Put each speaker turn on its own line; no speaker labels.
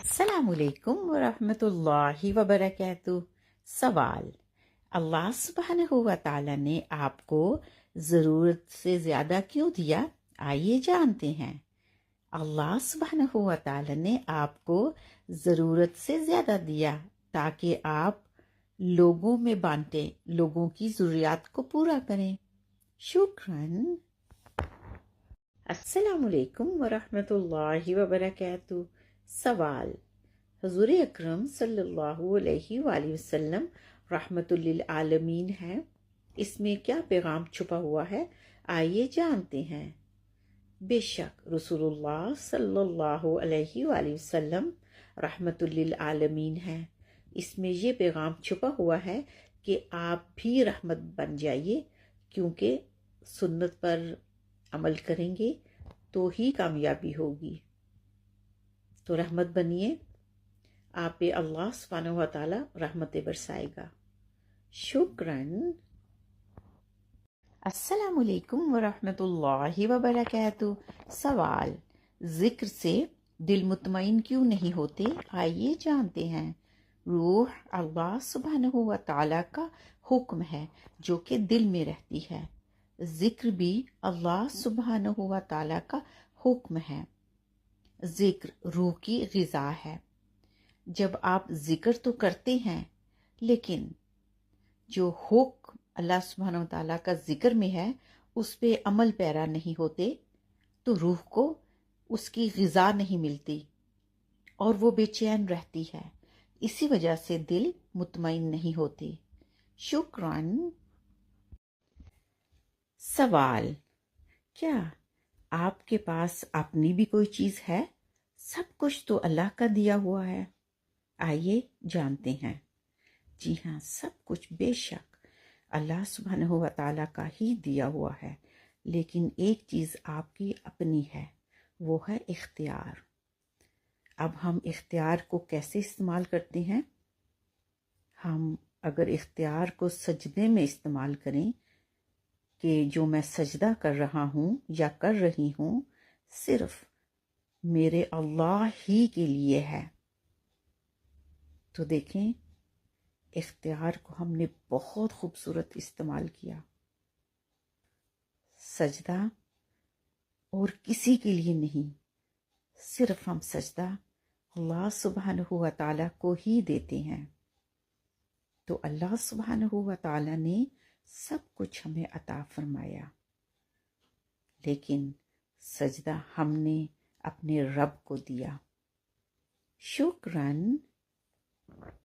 السلام علیکم ورحمۃ اللہ وبرکاتہ۔ سوال: اللہ سبحانہ و تعالی نے آپ کو ضرورت سے زیادہ کیوں دیا؟ آئیے جانتے ہیں۔ اللہ سبحانہ و تعالی نے آپ کو ضرورت سے زیادہ دیا تاکہ آپ لوگوں میں بانٹیں، لوگوں کی ضروریات کو پورا کریں۔ شکراً۔ السلام علیکم ورحمۃ اللہ وبرکاتہ۔ سوال: حضور اکرم صلی اللہ علیہ وآلہ وسلم رحمت للعالمین ہیں، اس میں کیا پیغام چھپا ہوا ہے؟ آئیے جانتے ہیں۔ بے شک رسول اللہ صلی اللہ علیہ وآلہ وسلم رحمت للعالمین ہیں، اس میں یہ پیغام چھپا ہوا ہے کہ آپ بھی رحمت بن جائیے، کیونکہ سنت پر عمل کریں گے تو ہی کامیابی ہوگی۔ تو رحمت بنیے، آپ پہ اللہ سبحانہ و تعالی رحمت برسائے گا۔ شکراً۔ السلام علیکم ورحمۃ اللہ وبرکاتہ۔ سوال: ذکر سے دل مطمئن کیوں نہیں ہوتے؟ آئیے جانتے ہیں۔ روح اللہ سبحانہ و تعالی کا حکم ہے جو کہ دل میں رہتی ہے۔ ذکر بھی اللہ سبحانہ و تعالی کا حکم ہے۔ ذکر روح کی غذا ہے۔ جب آپ ذکر تو کرتے ہیں لیکن جو حکم اللہ سبحانہ و تعالیٰ کا ذکر میں ہے اس پہ عمل پیرا نہیں ہوتے تو روح کو اس کی غذا نہیں ملتی اور وہ بے چین رہتی ہے، اسی وجہ سے دل مطمئن نہیں ہوتے۔ شکراً۔ سوال: کیا آپ کے پاس اپنی بھی کوئی چیز ہے؟ سب کچھ تو اللہ کا دیا ہوا ہے۔ آئیے جانتے ہیں۔ جی ہاں، سب کچھ بے شک اللہ سبحانہ و تعالیٰ کا ہی دیا ہوا ہے، لیکن ایک چیز آپ کی اپنی ہے، وہ ہے اختیار۔ اب ہم اختیار کو کیسے استعمال کرتے ہیں؟ ہم اگر اختیار کو سجدے میں استعمال کریں کہ جو میں سجدہ کر رہا ہوں یا کر رہی ہوں صرف میرے اللہ ہی کے لیے ہے، تو دیکھیں اختیار کو ہم نے بہت خوبصورت استعمال کیا۔ سجدہ اور کسی کے لیے نہیں، صرف ہم سجدہ اللہ سبحانہ و تعالیٰ کو ہی دیتے ہیں، تو اللہ سبحانہ و تعالیٰ نے سب کچھ ہمیں عطا فرمایا، لیکن سجدہ ہم نے اپنے رب کو دیا۔ شکراً۔